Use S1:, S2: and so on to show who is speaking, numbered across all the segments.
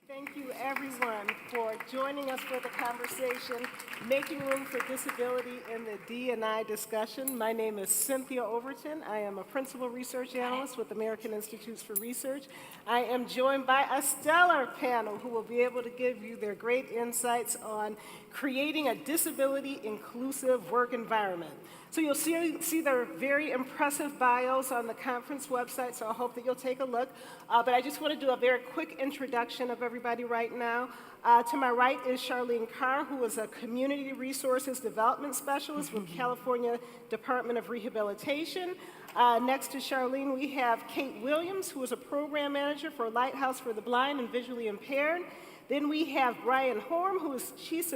S1: Thank you, everyone, for joining us for the conversation, Making Room for Disability in the D&I discussion. My name is Cynthia Overton. I am a Principal Research Analyst with American Institutes for Research. I am joined by a stellar panel who will be able to give you their great insights on creating a disability-inclusive work environment. So you'll see their very impressive bios on the conference website, so I hope that you'll take a look. But I just want to do a very quick introduction of everybody right now. To my right is Charlene Carr, who is a Community Resources Development Specialist with California Department of Rehabilitation. Next to Charlene, we have Kate Williams, who is a Program Manager for Lighthouse for the Blind and Visually Impaired. Then we have Brian Horm, who is Chief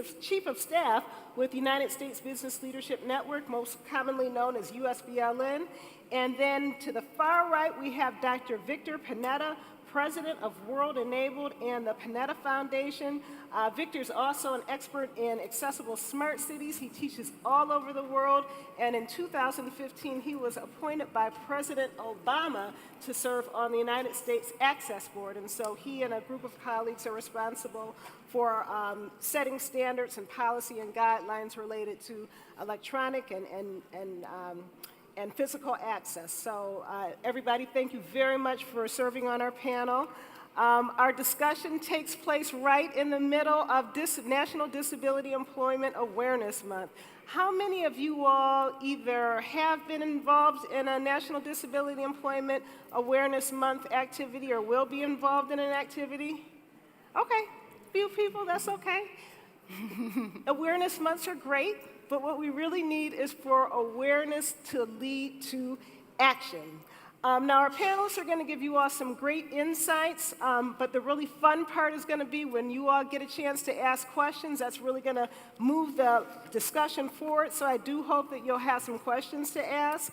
S1: of Staff with the United States Business Leadership Network, most commonly known as USBLN. And then to the far right, we have Dr. Victor Pineda, President of World Enabled and the Pineda Foundation. Victor's also an expert in accessible smart cities. He teaches all over the world, and in 2015, he was appointed by President Obama to serve on the United States Access Board, and so he and a group of colleagues are responsible for setting standards and policy and guidelines related to electronic and physical access. So everybody, thank you very much for serving on our panel. Our discussion takes place right in the middle of National Disability Employment Awareness Month. How many of you all either have been involved in a National Disability Employment Awareness Month activity or will be involved in an activity? Okay, few people, that's okay. Awareness months are great, but what we really need is for awareness to lead to action. Now, our panelists are going to give you all some great insights, but the really fun part is going to be when you all get a chance to ask questions. That's really going to move the discussion forward, so I do hope that you'll have some questions to ask.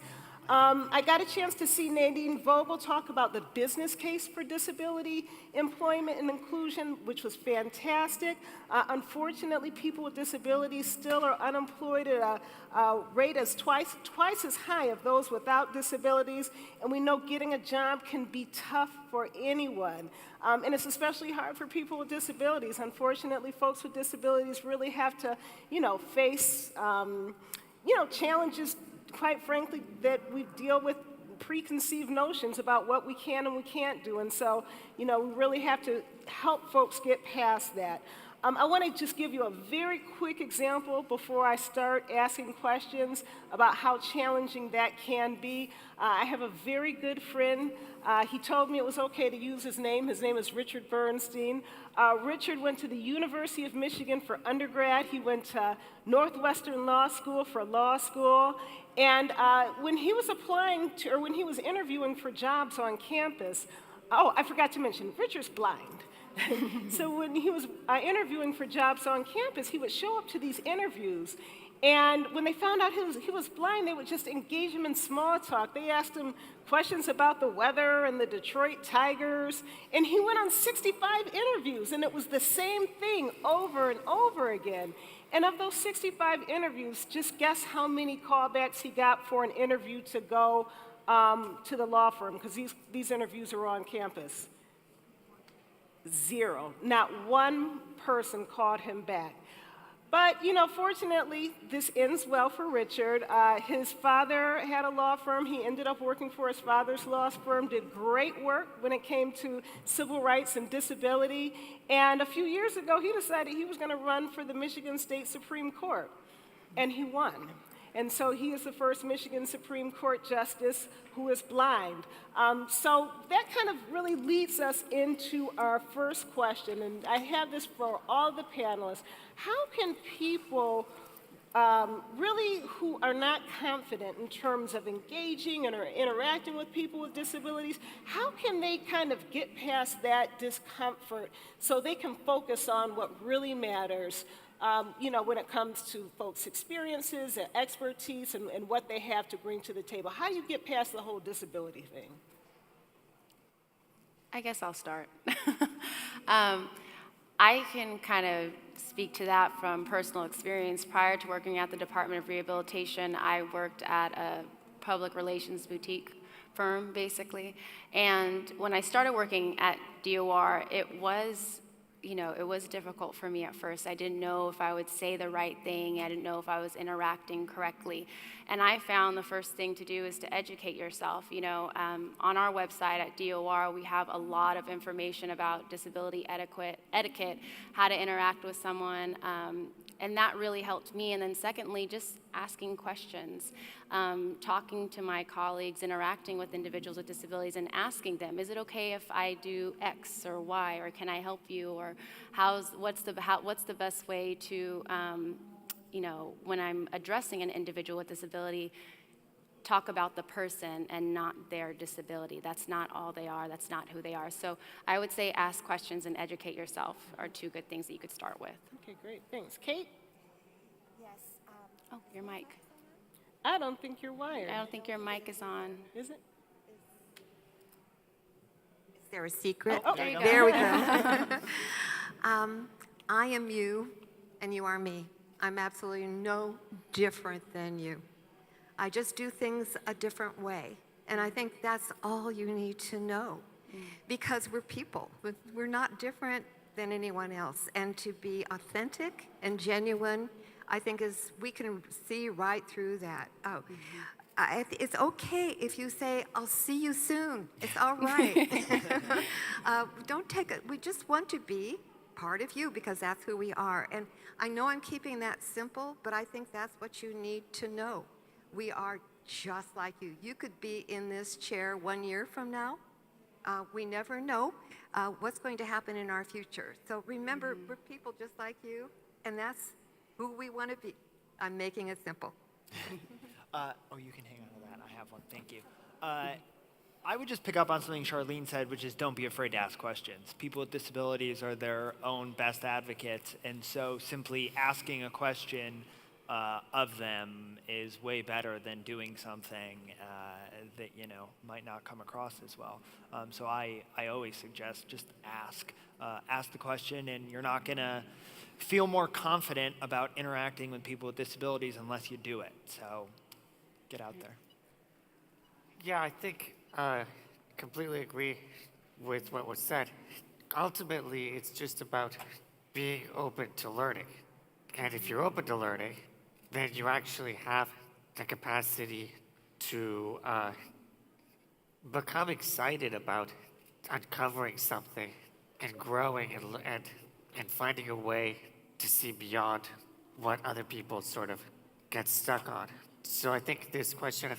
S1: I got a chance to see Nadine Vogel talk about the business case for disability employment and inclusion, which was fantastic. Unfortunately, people with disabilities still are unemployed at a rate as twice as high of those without disabilities, and we know getting a job can be tough for anyone. And it's especially hard for people with disabilities. Unfortunately, folks with disabilities really have to, face, challenges, quite frankly, that we deal with preconceived notions about what we can and we can't do. And so, we really have to help folks get past that. I want to just give you a very quick example before I start asking questions about how challenging that can be. I have a very good friend. He told me it was okay to use his name. His name is Richard Bernstein. Richard went to the University of Michigan for undergrad. He went to Northwestern Law School for law school. And when he was when he was interviewing for jobs on campus, oh, I forgot to mention, Richard's blind. So when he was interviewing for jobs on campus, he would show up to these interviews, and when they found out he was blind, they would just engage him in small talk. They asked him questions about the weather and the Detroit Tigers, and he went on 65 interviews, and it was the same thing over and over again. And of those 65 interviews, just guess how many callbacks he got for an interview to go to the law firm, because these interviews are on campus. 0. Not one person called him back. But, fortunately, this ends well for Richard. His father had a law firm. He ended up working for his father's law firm, did great work when it came to civil rights and disability. And a few years ago, he decided he was going to run for the Michigan State Supreme Court. And he won. And so he is the first Michigan Supreme Court justice who is blind. So that kind of really leads us into our first question, and I have this for all the panelists. How can people really who are not confident in terms of engaging and or interacting with people with disabilities, how can they kind of get past that discomfort so they can focus on what really matters when it comes to folks' experiences and expertise and what they have to bring to the table? How do you get past the whole disability thing?
S2: I guess I'll start. I can kind of speak to that from personal experience. Prior to working at the Department of Rehabilitation, I worked at a public relations boutique firm, basically. And when I started working at DOR, it was it was difficult for me at first. I didn't know if I would say the right thing. I didn't know if I was interacting correctly. And I found the first thing to do is to educate yourself. On our website at DOR, we have a lot of information about disability etiquette, how to interact with someone, and that really helped me. And then secondly, just asking questions, talking to my colleagues, interacting with individuals with disabilities and asking them, is it okay if I do X or Y, or can I help you, or what's the best way to, when I'm addressing an individual with disability, talk about the person and not their disability. That's not all they are. That's not who they are. So I would say ask questions and educate yourself are two good things that you could start with.
S1: Okay, great, thanks. Kate?
S3: Yes.
S2: Oh, your mic.
S1: I don't think you're wired.
S2: I don't think your mic is on.
S1: Is it?
S3: Is there a secret?
S1: Oh,
S2: there you go.
S3: There we go. I am you, and you are me. I'm absolutely no different than you. I just do things a different way. And I think that's all you need to know. Because we're people. We're not different than anyone else. And to be authentic and genuine, I think we can see right through that. Oh, it's okay if you say, I'll see you soon. It's all right. Don't take it. We just want to be part of you because that's who we are. And I know I'm keeping that simple, but I think that's what you need to know. We are just like you. You could be in this chair 1 year from now. We never know what's going to happen in our future. So remember, we're people just like you, and that's who we want to be. I'm making it simple.
S4: You can hang on to that. I have one. Thank you. I would just pick up on something Charlene said, which is don't be afraid to ask questions. People with disabilities are their own best advocates, and so simply asking a question of them is way better than doing something that might not come across as well. So I always suggest just ask the question, and you're not gonna feel more confident about interacting with people with disabilities unless you do it. So get out there.
S5: Yeah, I think completely agree with what was said. Ultimately, it's just about being open to learning. And if you're open to learning, then you actually have the capacity to become excited about uncovering something and growing and finding a way to see beyond what other people sort of get stuck on. So I think this question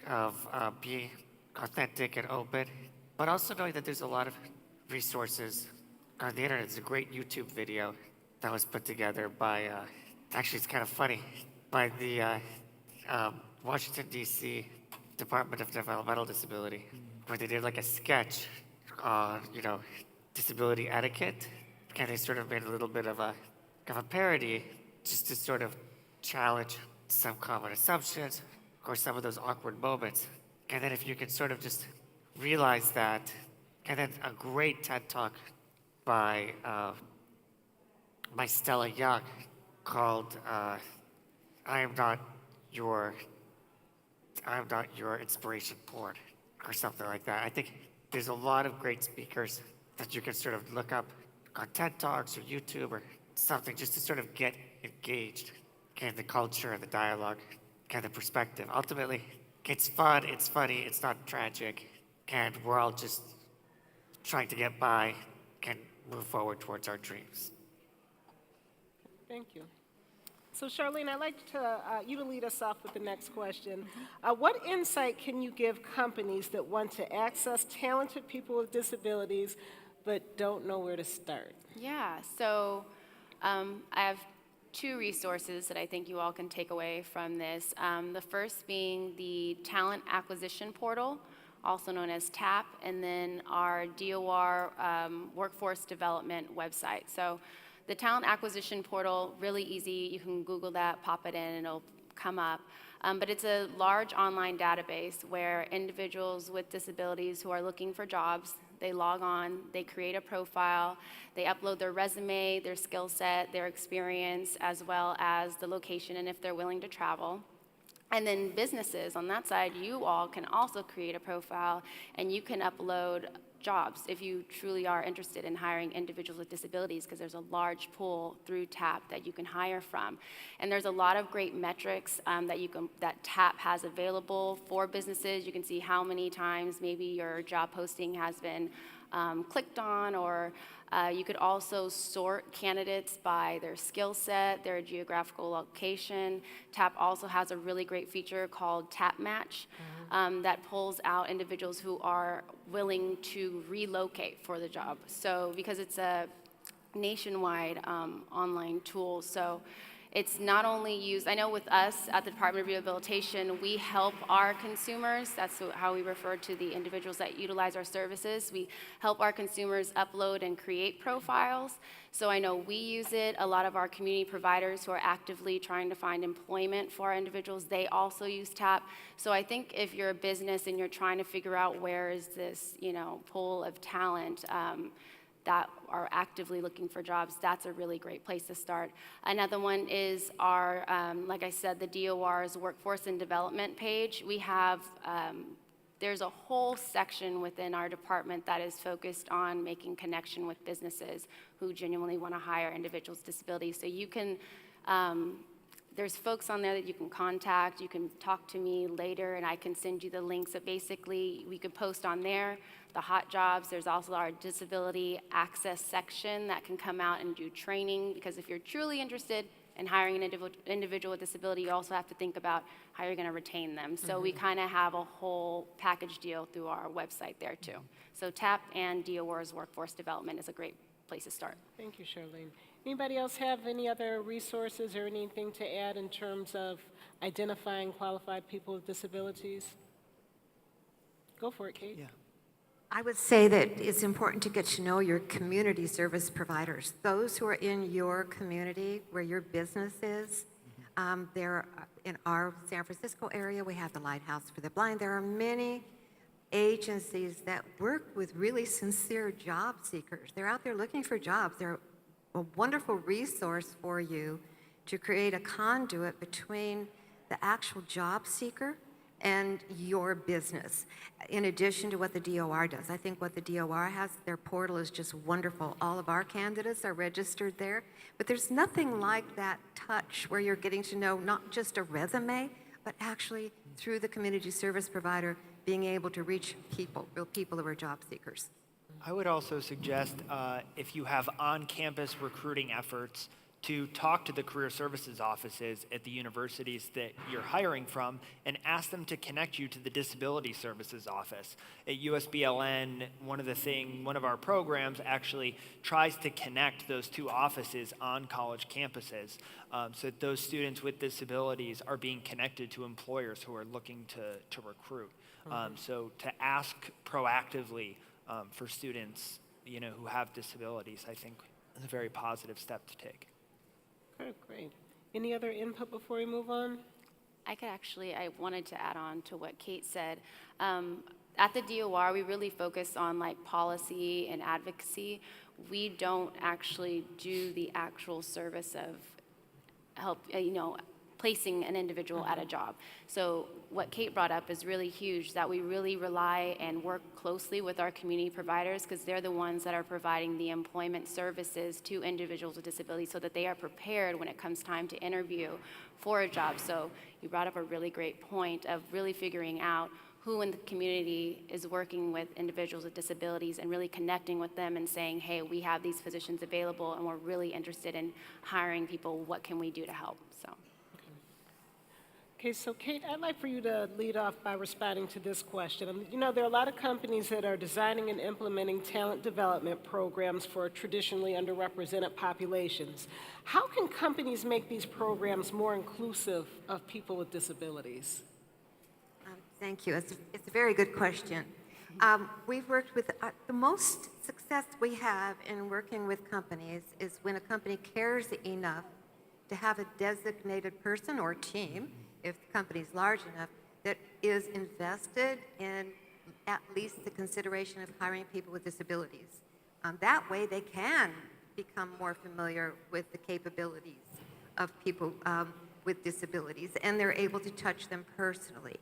S5: of being authentic and open, but also knowing that there's a lot of resources on the internet. There's a great YouTube video that was put together by, actually it's kind of funny, by the Washington, D.C. Department of Developmental Disability, where they did like a sketch on, disability etiquette, and they sort of made a little bit of a parody just to sort of challenge some common assumptions or some of those awkward moments. And then if you can sort of just realize that, and then a great TED Talk by Stella Young called I am not your inspiration porn, or something like that. I think there's a lot of great speakers that you can sort of look up on TED Talks or YouTube or something just to sort of get engaged in the culture and the dialogue and the perspective. Ultimately, it's fun, it's funny, it's not tragic, and we're all just trying to get by and move forward towards our dreams.
S1: Thank you. So Charlene, I'd like you to lead us off with the next question. What insight can you give companies that want to access talented people with disabilities but don't know where to start?
S2: Yeah, so I have two resources that I think you all can take away from this. The first being the Talent Acquisition Portal, also known as TAP, and then our DOR Workforce Development website. So the Talent Acquisition Portal, really easy. You can Google that, pop it in, and it'll come up. But it's a large online database where individuals with disabilities who are looking for jobs, they log on, they create a profile, they upload their resume, their skill set, their experience, as well as the location and if they're willing to travel. And then businesses on that side, you all can also create a profile and you can upload jobs if you truly are interested in hiring individuals with disabilities, because there's a large pool through TAP that you can hire from. And there's a lot of great metrics that TAP has available for businesses. You can see how many times maybe your job posting has been clicked on, or you could also sort candidates by their skill set, their geographical location. TAP also has a really great feature called TAP Match that pulls out individuals who are willing to relocate for the job. So because it's a nationwide online tool, so it's not only used, I know with us at the Department of Rehabilitation, we help our consumers. That's how we refer to the individuals that utilize our services. We help our consumers upload and create profiles. So I know we use it. A lot of our community providers who are actively trying to find employment for our individuals, they also use TAP. So I think if you're a business and you're trying to figure out where is this, pool of talent, that are actively looking for jobs, that's a really great place to start. Another one is our, like I said, the DOR's Workforce and Development page. We have, there's a whole section within our department that is focused on making connection with businesses who genuinely want to hire individuals with disabilities. So you can, there's folks on there that you can contact. You can talk to me later and I can send you the links. So basically, we could post on there the hot jobs. There's also our disability access section that can come out and do training, because if you're truly interested in hiring an individual with disability, you also have to think about how you're going to retain them. So we kind of have a whole package deal through our website there too. So TAP and DOR's Workforce Development is a great place to start.
S1: Thank you, Charlene. Anybody else have any other resources or anything to add in terms of identifying qualified people with disabilities? Go for it, Kate.
S4: Yeah.
S3: I would say that it's important to get to know your community service providers, those who are in your community where your business is. There, in our San Francisco area, we have the Lighthouse for the Blind. There are many agencies that work with really sincere job seekers. They're out there looking for jobs. They're a wonderful resource for you to create a conduit between the actual job seeker and your business, in addition to what the DOR does. I think what the DOR has, their portal is just wonderful. All of our candidates are registered there, but there's nothing like that touch where you're getting to know not just a resume, but actually through the community service provider being able to reach people, real people who are job seekers.
S4: I would also suggest if you have on-campus recruiting efforts, to talk to the career services offices at the universities that you're hiring from and ask them to connect you to the disability services office. At USBLN, one of our programs actually tries to connect those two offices on college campuses so that those students with disabilities are being connected to employers who are looking to recruit. So to ask proactively for students who have disabilities, I think is a very positive step to take.
S1: Okay, great. Any other input before we move on?
S2: I wanted to add on to what Kate said. At the DOR, we really focus on policy and advocacy. We don't actually do the actual service of help, placing an individual at a job. So what Kate brought up is really huge, that we really rely and work closely with our community providers, because they're the ones that are providing the employment services to individuals with disabilities so that they are prepared when it comes time to interview for a job. So you brought up a really great point of really figuring out who in the community is working with individuals with disabilities and really connecting with them and saying, hey, we have these positions available and we're really interested in hiring people. What can we do to help? So.
S1: Okay, so Kate, I'd like for you to lead off by responding to this question. There are a lot of companies that are designing and implementing talent development programs for traditionally underrepresented populations. How can companies make these programs more inclusive of people with disabilities?
S3: Thank you. It's a very good question. We've worked with, the most success we have in working with companies is when a company cares enough to have a designated person or team, if the company's large enough, that is invested in at least the consideration of hiring people with disabilities. That way they can become more familiar with the capabilities of people with disabilities, and they're able to touch them personally.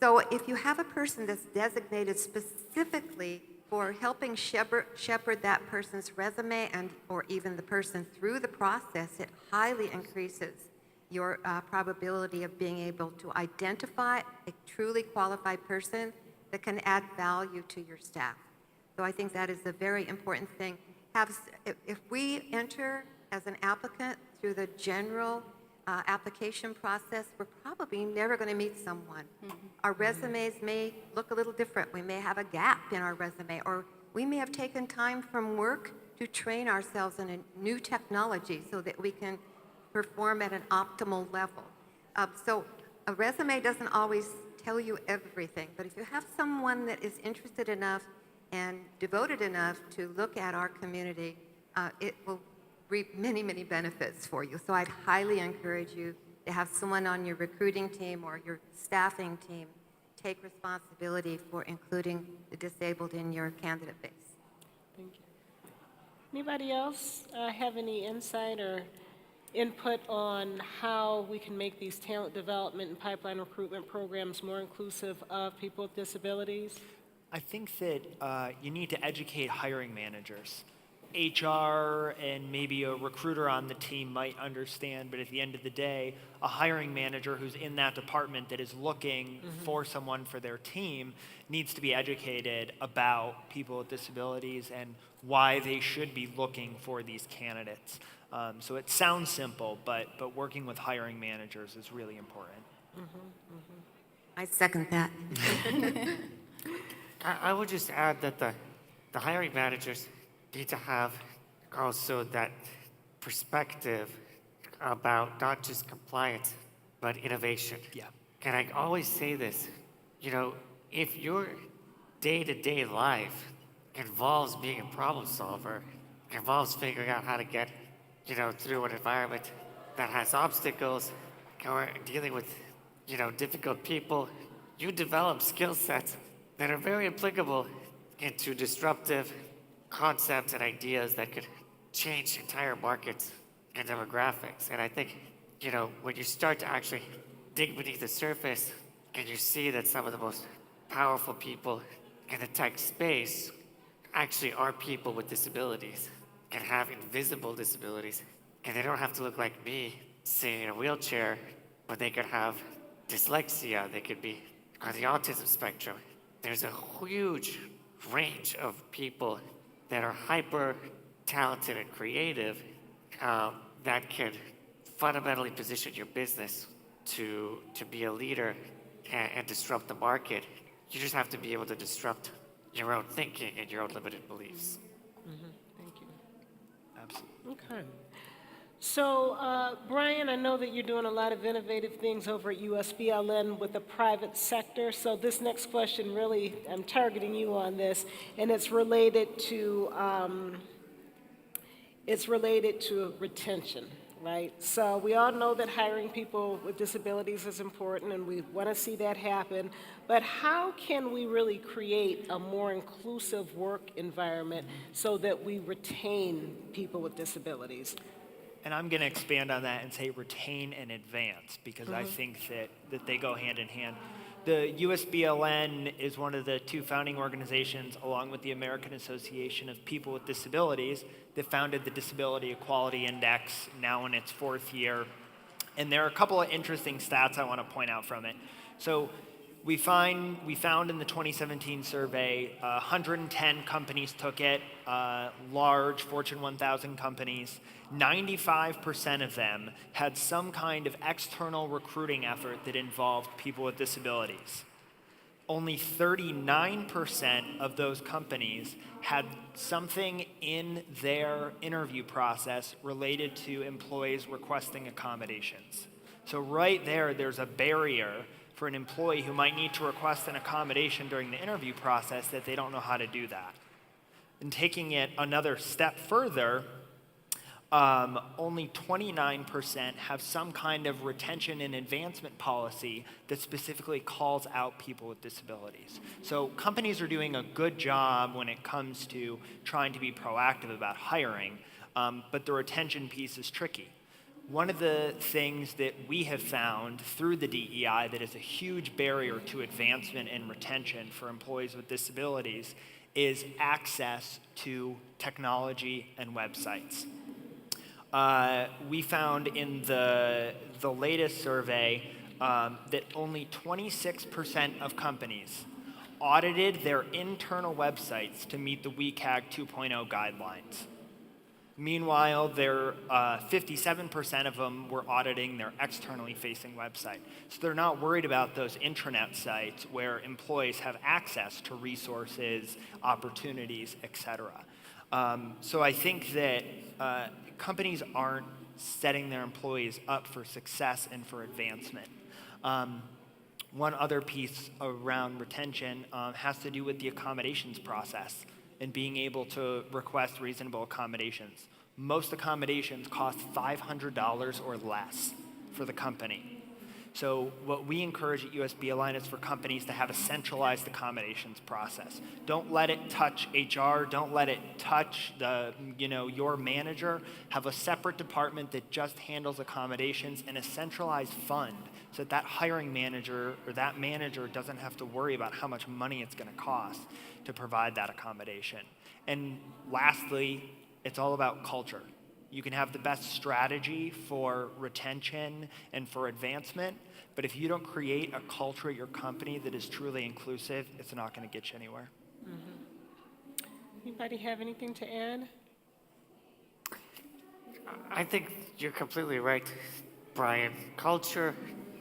S3: So if you have a person that's designated specifically for helping shepherd that person's resume and or even the person through the process, it highly increases your probability of being able to identify a truly qualified person that can add value to your staff. So I think that is a very important thing. If we enter as an applicant through the general application process, we're probably never going to meet someone. Our resumes may look a little different. We may have a gap in our resume, or we may have taken time from work to train ourselves in a new technology so that we can perform at an optimal level. So a resume doesn't always tell you everything, but if you have someone that is interested enough and devoted enough to look at our community, it will reap many, many benefits for you. So I'd highly encourage you to have someone on your recruiting team or your staffing team take responsibility for including the disabled in your candidate base.
S1: Thank you. Anybody else have any insight or input on how we can make these talent development and pipeline recruitment programs more inclusive of people with disabilities?
S4: I think that you need to educate hiring managers. HR and maybe a recruiter on the team might understand, but at the end of the day, a hiring manager who's in that department that is looking for someone for their team needs to be educated about people with disabilities and why they should be looking for these candidates. So it sounds simple, but working with hiring managers is really important.
S3: I second that.
S5: I would just add that the hiring managers need to have also that perspective about not just compliance, but innovation.
S4: Yeah.
S5: And I always say this, if your day-to-day life involves being a problem solver, involves figuring out how to get, through an environment that has obstacles or dealing with, difficult people, you develop skill sets that are very applicable into disruptive concepts and ideas that could change entire markets and demographics. And I think, when you start to actually dig beneath the surface and you see that some of the most powerful people in the tech space actually are people with disabilities and have invisible disabilities. And they don't have to look like me sitting in a wheelchair, but they could have dyslexia, they could be on the autism spectrum. There's a huge range of people that are hyper talented and creative that can fundamentally position your business to be a leader and disrupt the market. You just have to be able to disrupt your own thinking and your own limited beliefs.
S1: Thank you.
S4: Absolutely.
S1: Okay. So, Brian, I know that you're doing a lot of innovative things over at USBLN with the private sector. So this next question, really, I'm targeting you on this, and it's related to retention, right? So we all know that hiring people with disabilities is important, and we want to see that happen. But how can we really create a more inclusive work environment so that we retain people with disabilities?
S4: And I'm going to expand on that and say retain and advance, because I think that they go hand in hand. The USBLN is one of the two founding organizations, along with the American Association of People with Disabilities, that founded the Disability Equality Index, now in its 4th year. And there are a couple of interesting stats I want to point out from it. So we found in the 2017 survey, 110 companies took it, large Fortune 1000 companies. 95% of them had some kind of external recruiting effort that involved people with disabilities. Only 39% of those companies had something in their interview process related to employees requesting accommodations. So right there's a barrier for an employee who might need to request an accommodation during the interview process that they don't know how to do that. And taking it another step further, only 29% have some kind of retention and advancement policy that specifically calls out people with disabilities. So companies are doing a good job when it comes to trying to be proactive about hiring, but the retention piece is tricky. One of the things that we have found through the DEI that is a huge barrier to advancement and retention for employees with disabilities is access to technology and websites. We found in the latest survey that only 26% of companies audited their internal websites to meet the WCAG 2.0 guidelines. Meanwhile, 57% of them were auditing their externally facing website. So they're not worried about those intranet sites where employees have access to resources, opportunities, et cetera. So I think that companies aren't setting their employees up for success and for advancement. One other piece around retention has to do with the accommodations process and being able to request reasonable accommodations. Most accommodations cost $500 or less for the company. So what we encourage at USB Align is for companies to have a centralized accommodations process. Don't let it touch HR. Don't let it touch your manager. Have a separate department that just handles accommodations and a centralized fund so that hiring manager or that manager doesn't have to worry about how much money it's going to cost to provide that accommodation. And lastly, it's all about culture. You can have the best strategy for retention and for advancement, but if you don't create a culture at your company that is truly inclusive, it's not going to get you anywhere.
S1: Anybody have anything to add?
S5: I think you're completely right, Brian. Culture,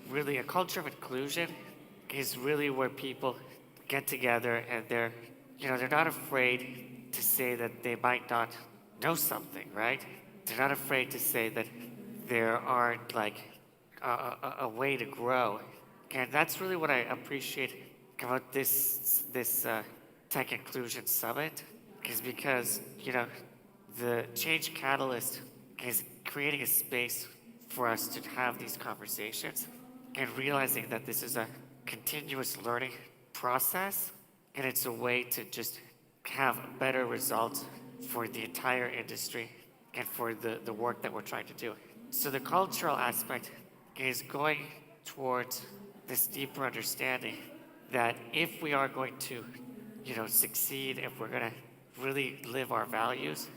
S5: really a culture of inclusion is really where people get together and they're not afraid to say that they might not know something, right? They're not afraid to say that there aren't like a way to grow. And that's really what I appreciate about this Tech Inclusion Summit is because, the Change Catalyst is creating a space for us to have these conversations and realizing that this is a continuous learning process and it's a way to just have better results for the entire industry and for the work that we're trying to do. So the cultural aspect is going towards this deeper understanding that if we are going to, succeed, if we're going to really live our values,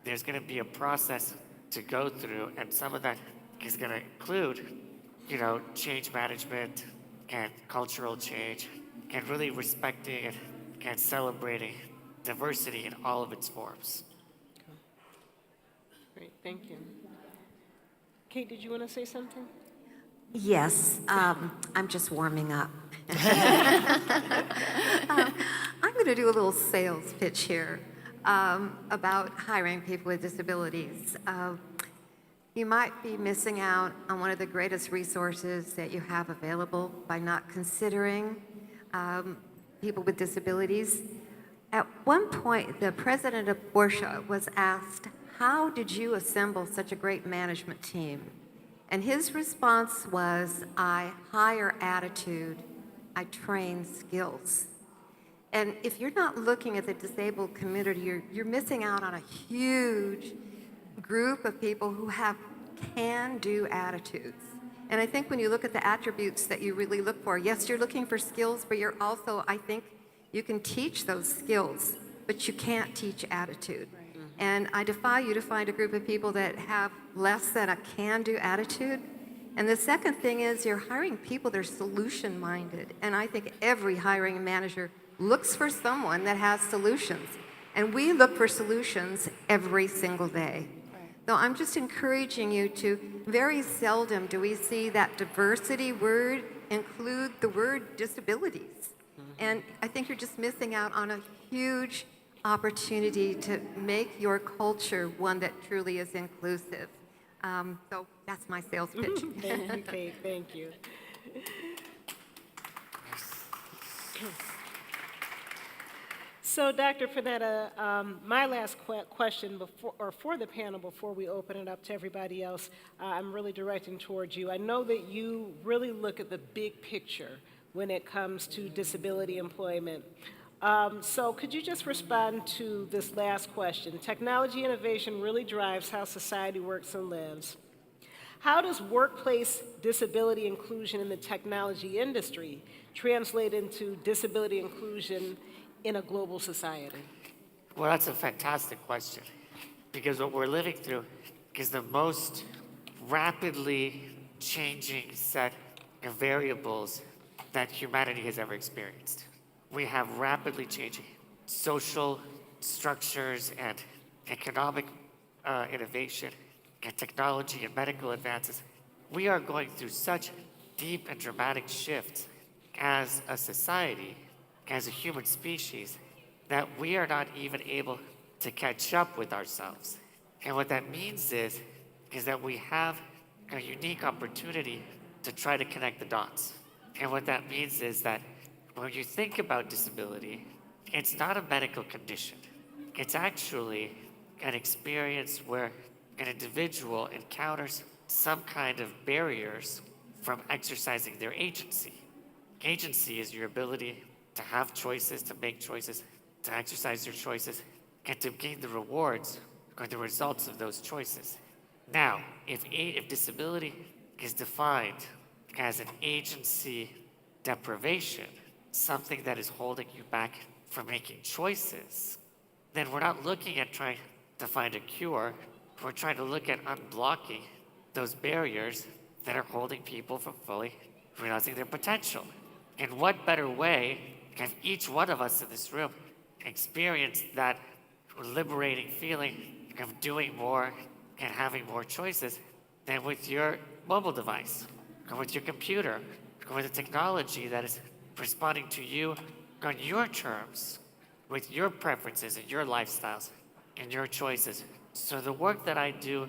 S5: there's going to be a process to go through, and some of that is going to include, change management and cultural change, and really respecting and celebrating diversity in all of its forms.
S1: Great, thank you. Kate, did you want to say something?
S3: Yes, I'm just warming up. I'm going to do a little sales pitch here about hiring people with disabilities. You might be missing out on one of the greatest resources that you have available by not considering people with disabilities. At one point, the president of Porsche was asked, "How did you assemble such a great management team?" And his response was, "I hire attitude, I train skills." And if you're not looking at the disabled community, you're missing out on a huge group of people who have can-do attitudes. And I think when you look at the attributes that you really look for, yes, you're looking for skills, but you're also, I think, you can teach those skills, but you can't teach attitude. And I defy you to find a group of people that have less than a can-do attitude. And the second thing is you're hiring people that are solution-minded. And I think every hiring manager looks for someone that has solutions. And we look for solutions every single day. So I'm just encouraging you to, very seldom do we see that diversity word include the word disabilities. And I think you're just missing out on a huge opportunity to make your culture one that truly is inclusive. So that's my sales pitch.
S1: Thank you, Kate, thank you. So, Dr. Pineda, my last question for the panel before we open it up to everybody else, I'm really directing towards you. I know that you really look at the big picture when it comes to disability employment. So could you just respond to this last question? Technology innovation really drives how society works and lives. How does workplace disability inclusion in the technology industry translate into disability inclusion in a global society?
S5: Well, that's a fantastic question, because what we're living through is the most rapidly changing set of variables that humanity has ever experienced. We have rapidly changing social structures and economic innovation and technology and medical advances. We are going through such deep and dramatic shifts as a society, as a human species, that we are not even able to catch up with ourselves. And what that means is that we have a unique opportunity to try to connect the dots. And what that means is that when you think about disability, it's not a medical condition. It's actually an experience where an individual encounters some kind of barriers from exercising their agency. Agency is your ability to have choices, to make choices, to exercise your choices, and to gain the rewards or the results of those choices. Now, if disability is defined as an agency deprivation, something that is holding you back from making choices, then we're not looking at trying to find a cure. We're trying to look at unblocking those barriers that are holding people from fully realizing their potential. And what better way can each one of us in this room experience that liberating feeling of doing more and having more choices than with your mobile device, or with your computer, or with a technology that is responding to you on your terms, with your preferences and your lifestyles and your choices. So the work that I do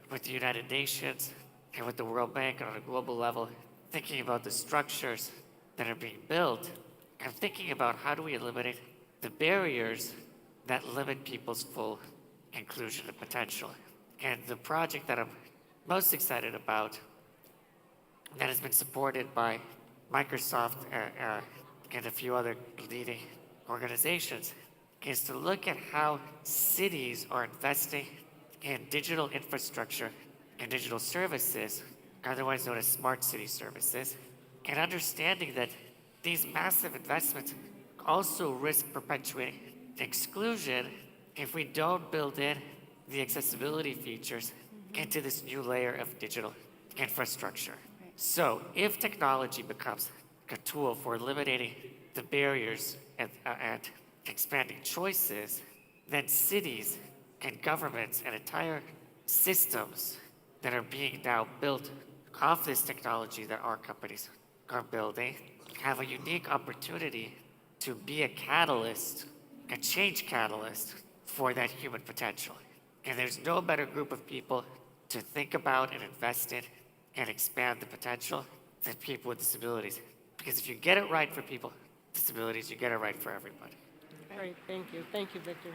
S5: with the United Nations and with the World Bank on a global level, thinking about the structures that are being built, and thinking about how do we eliminate the barriers that limit people's full inclusion and potential. And the project that I'm most excited about, that has been supported by Microsoft and a few other leading organizations, is to look at how cities are investing in digital infrastructure and digital services, otherwise known as smart city services, and understanding that these massive investments also risk perpetuating exclusion if we don't build in the accessibility features into this new layer of digital infrastructure. So if technology becomes a tool for eliminating the barriers and expanding choices, then cities and governments and entire systems that are being now built off this technology that our companies are building have a unique opportunity to be a catalyst, a change catalyst for that human potential. And there's no better group of people to think about and invest in and expand the potential than people with disabilities. Because if you get it right for people with disabilities, you get it right for everybody.
S1: Great, thank you. Thank you, Victor.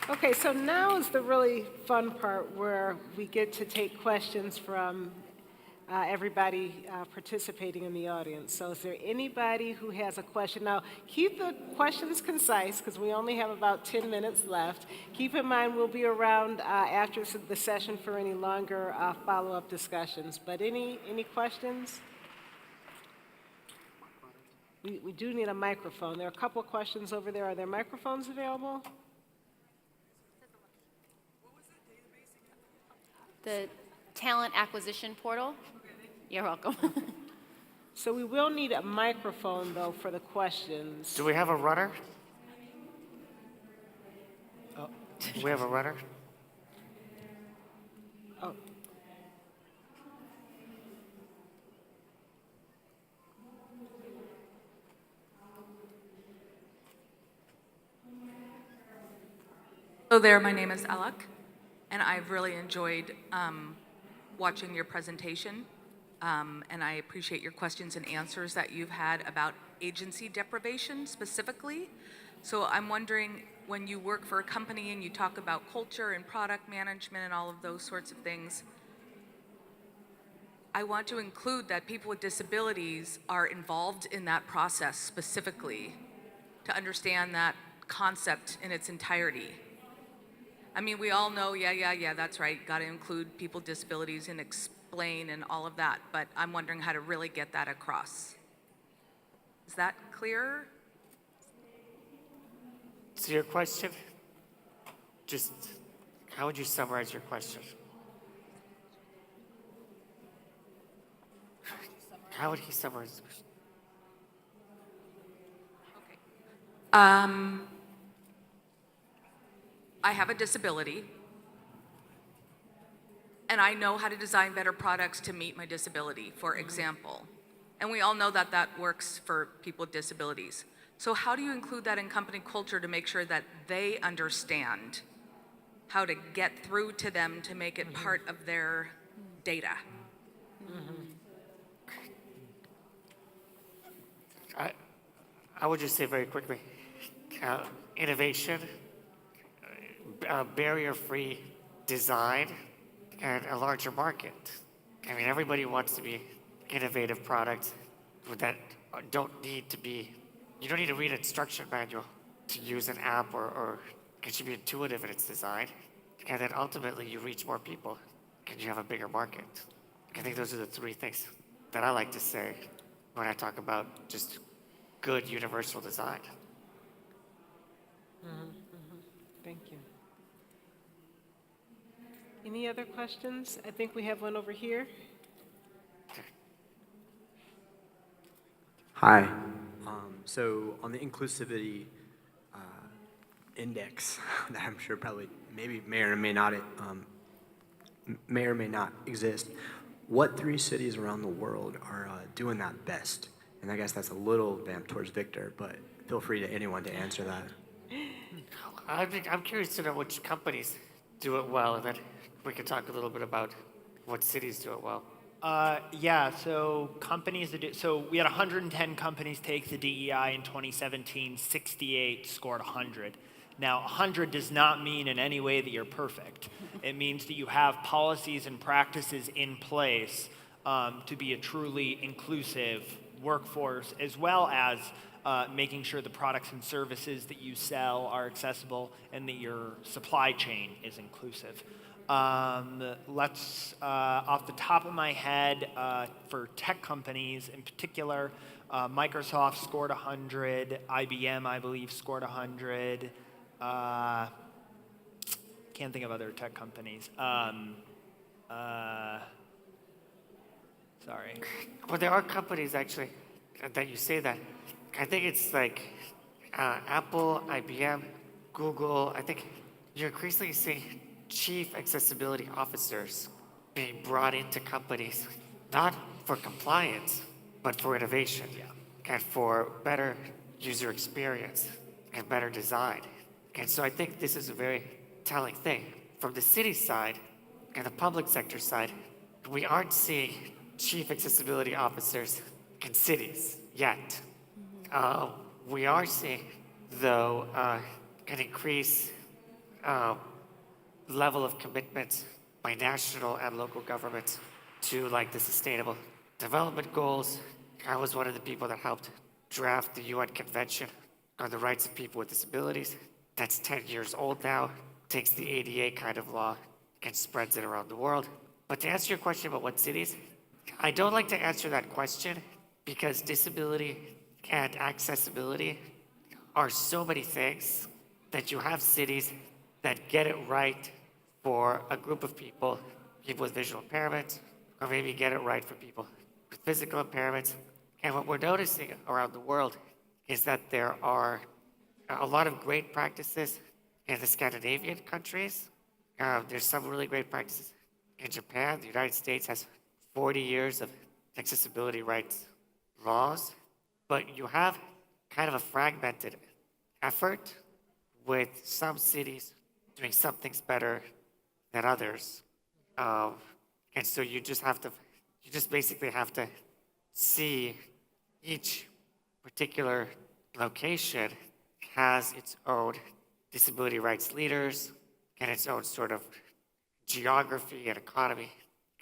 S1: Okay, so now is the really fun part where we get to take questions from everybody participating in the audience. So is there anybody who has a question? Now, keep the questions concise because we only have about 10 minutes left. Keep in mind we'll be around after the session for any longer follow-up discussions. But any questions? We do need a microphone. There are a couple of questions over there. Are there microphones available?
S2: The talent acquisition portal. You're welcome.
S1: So we will need a microphone, though, for the questions.
S5: Do we have a runner? Do we have a runner?
S1: Oh.
S6: Hello there, my name is Alec, and I've really enjoyed watching your presentation, and I appreciate your questions and answers that you've had about agency deprivation specifically. So I'm wondering, when you work for a company and you talk about culture and product management and all of those sorts of things, I want to include that people with disabilities are involved in that process specifically to understand that concept in its entirety. I mean, we all know, yeah, that's right. Got to include people with disabilities and explain and all of that. But I'm wondering how to really get that across. Is that clear?
S5: So your question, just how would you summarize your question? How would he summarize the question?
S6: I have a disability, and I know how to design better products to meet my disability, for example. And we all know that that works for people with disabilities. So how do you include that in company culture to make sure that they understand how to get through to them to make it part of their data?
S5: I would just say very quickly, innovation, barrier-free design, and a larger market. I mean, everybody wants to be innovative products that don't need to be, you don't need to read an instruction manual to use an app or it should be intuitive in its design. And then ultimately you reach more people and you have a bigger market. I think those are the three things that I like to say when I talk about just good universal design.
S1: Thank you. Any other questions? I think we have one over here.
S7: Hi. So on the inclusivity index that I'm sure probably maybe may or may not exist, what 3 cities around the world are doing that best? And I guess that's a little vamped towards Victor, but feel free to anyone to answer that.
S5: I'm curious to know which companies do it well, and then we can talk a little bit about what cities do it well.
S4: Yeah, so companies that do, so we had 110 companies take the DEI in 2017, 68 scored 100. Now, 100 does not mean in any way that you're perfect. It means that you have policies and practices in place to be a truly inclusive workforce, as well as making sure the products and services that you sell are accessible and that your supply chain is inclusive. Let's, off the top of my head, for tech companies in particular, Microsoft scored 100, IBM, I believe, scored 100. Can't think of other tech companies. Sorry.
S5: Well, there are companies actually that you say that. I think it's like Apple, IBM, Google. I think you're increasingly seeing chief accessibility officers being brought into companies, not for compliance, but for innovation and for better user experience and better design. And so I think this is a very telling thing. From the city side and the public sector side, we aren't seeing chief accessibility officers in cities yet. We are seeing, though, an increased level of commitment by national and local governments to like the Sustainable Development Goals. I was one of the people that helped draft the UN Convention on the Rights of People with Disabilities. That's 10 years old now, takes the ADA kind of law and spreads it around the world. But to answer your question about what cities, I don't like to answer that question because disability and accessibility are so many things that you have cities that get it right for a group of people, people with visual impairments, or maybe get it right for people with physical impairments. And what we're noticing around the world is that there are a lot of great practices in the Scandinavian countries. There's some really great practices in Japan. The United States has 40 years of accessibility rights laws, but you have kind of a fragmented effort with some cities doing some things better than others. And so you just basically have to see each particular location has its own disability rights leaders and its own sort of geography and economy.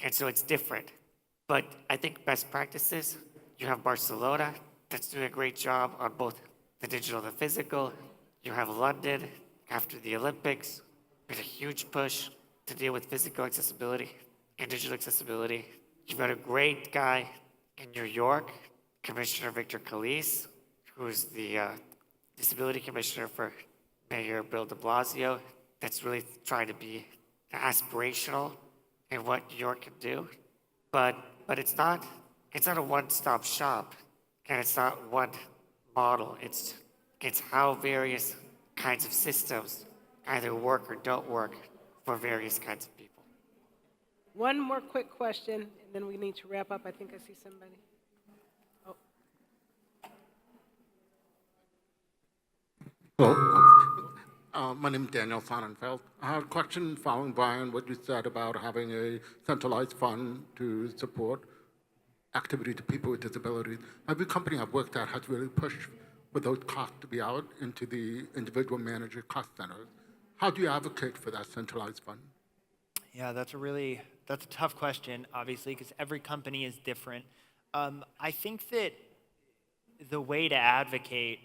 S5: And so it's different. But I think best practices, you have Barcelona that's doing a great job on both the digital and the physical. You have London after the Olympics there's a huge push to deal with physical accessibility and digital accessibility. You've got a great guy in New York, Commissioner Victor Calise, who's the Disability Commissioner for Mayor Bill de Blasio, that's really trying to be aspirational in what New York can do. But it's not a one-stop shop, and it's not one model. It's how various kinds of systems either work or don't work for various kinds of people.
S1: One more quick question, and then we need to wrap up. I think I see somebody. Oh,
S8: Hello. My name is Daniel Sonnenfeld. I have a question following, Brian, what you said about having a centralized fund to support activity to people with disabilities. Every company I've worked at has really pushed for those costs to be out into the individual manager cost centers. How do you advocate for that centralized fund?
S4: Yeah, that's a tough question, obviously, because every company is different. I think that the way to advocate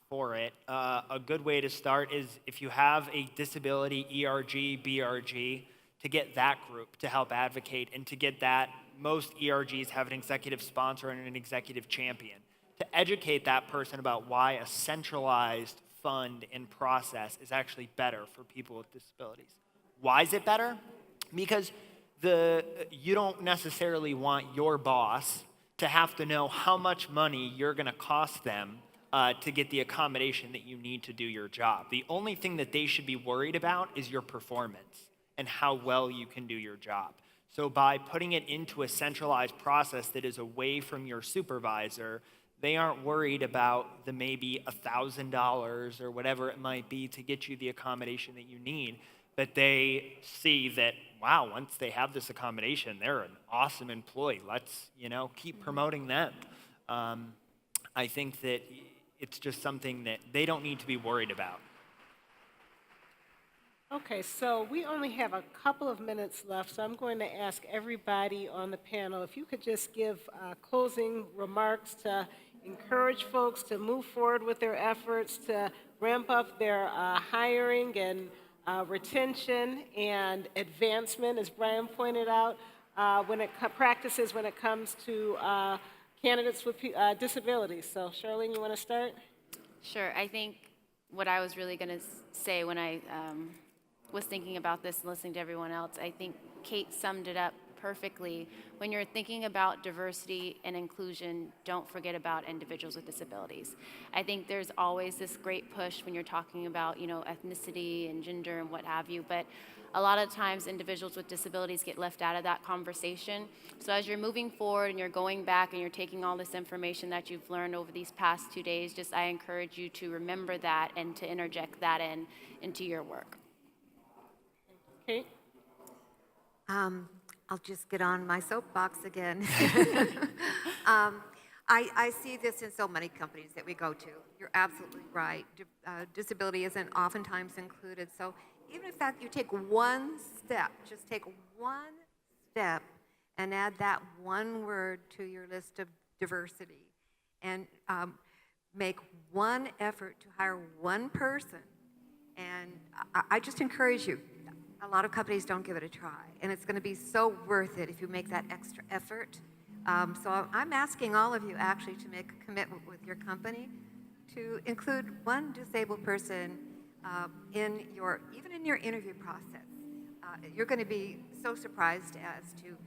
S4: for it, a good way to start is if you have a disability ERG, BRG, to get that group to help advocate and to get that. Most ERGs have an executive sponsor and an executive champion to educate that person about why a centralized fund and process is actually better for people with disabilities. Why is it better? Because you don't necessarily want your boss to have to know how much money you're going to cost them to get the accommodation that you need to do your job. The only thing that they should be worried about is your performance and how well you can do your job. So by putting it into a centralized process that is away from your supervisor, they aren't worried about the maybe $1,000 or whatever it might be to get you the accommodation that you need. But they see that, wow, once they have this accommodation, they're an awesome employee. Let's, keep promoting them. I think that it's just something that they don't need to be worried about.
S1: okay, so we only have a couple of minutes left, so I'm going to ask everybody on the panel if you could just give closing remarks to encourage folks to move forward with their efforts to ramp up their hiring and retention and advancement, as Brian pointed out, practices when it comes to candidates with disabilities. So, Charlene, you want to start?
S2: Sure. I think what I was really going to say when I was thinking about this and listening to everyone else, I think Kate summed it up perfectly. When you're thinking about diversity and inclusion, don't forget about individuals with disabilities. I think there's always this great push when you're talking about, ethnicity and gender and what have you, but a lot of times individuals with disabilities get left out of that conversation. So as you're moving forward and you're going back and you're taking all this information that you've learned over these past 2 days, I encourage you to remember that and to interject that into your work.
S1: Kate?
S3: I'll just get on my soapbox again. I see this in so many companies that we go to. You're absolutely right. Disability isn't oftentimes included. So even if you take one step, just take one step and add that one word to your list of diversity and make one effort to hire one person. And I just encourage you. A lot of companies don't give it a try, and it's going to be so worth it if you make that extra effort. So I'm asking all of you actually to make a commitment with your company to include one disabled person even in your interview process. You're going to be so surprised as to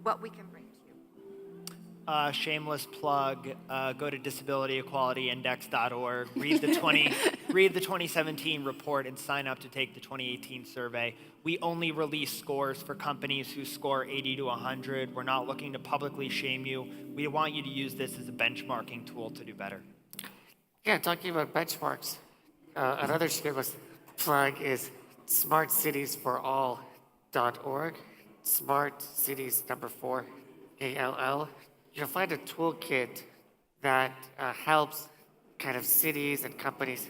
S3: what we can bring to you.
S4: Shameless plug, go to disabilityequalityindex.org, read the 2017 report and sign up to take the 2018 survey. We only release scores for companies who score 80 to 100. We're not looking to publicly shame you. We want you to use this as a benchmarking tool to do better.
S5: Yeah, talking about benchmarks, another shameless plug is smartcitiesforall.org, Smart Cities 4 ALL. You'll find a toolkit that helps kind of cities and companies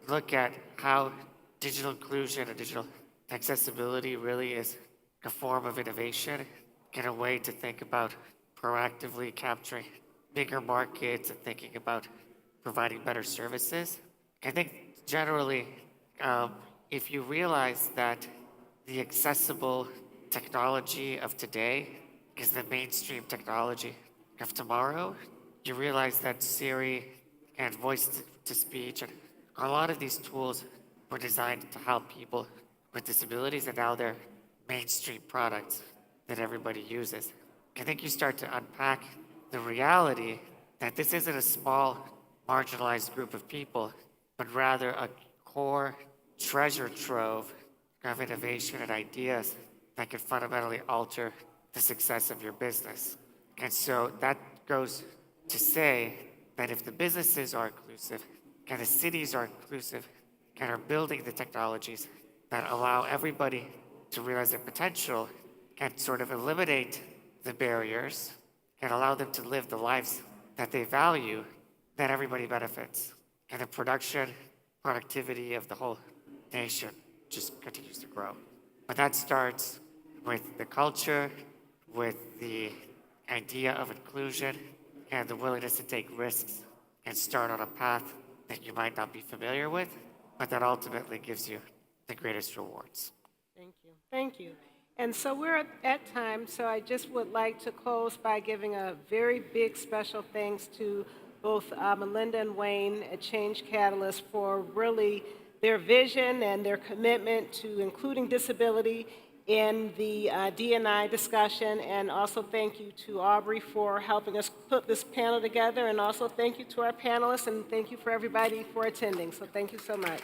S5: look at how digital inclusion and digital accessibility really is a form of innovation and a way to think about proactively capturing bigger markets and thinking about providing better services. I think generally if you realize that the accessible technology of today is the mainstream technology of tomorrow, you realize that Siri and voice-to-speech and a lot of these tools were designed to help people with disabilities, and now they're mainstream products that everybody uses. I think you start to unpack the reality that this isn't a small, marginalized group of people, but rather a core treasure trove of innovation and ideas that could fundamentally alter the success of your business. And so that goes to say that if the businesses are inclusive, and the cities are inclusive, and are building the technologies that allow everybody to realize their potential and sort of eliminate the barriers and allow them to live the lives that they value, then everybody benefits. And the productivity of the whole nation just continues to grow. But that starts with the culture, with the idea of inclusion, and the willingness to take risks and start on a path that you might not be familiar with, but that ultimately gives you the greatest rewards.
S1: Thank you. Thank you. And so we're at time, so I just would like to close by giving a very big special thanks to both Melinda and Wayne at Change Catalyst for really their vision and their commitment to including disability in the D&I discussion. And also thank you to Aubrey for helping us put this panel together. And also thank you to our panelists, and thank you for everybody for attending. So thank you so much.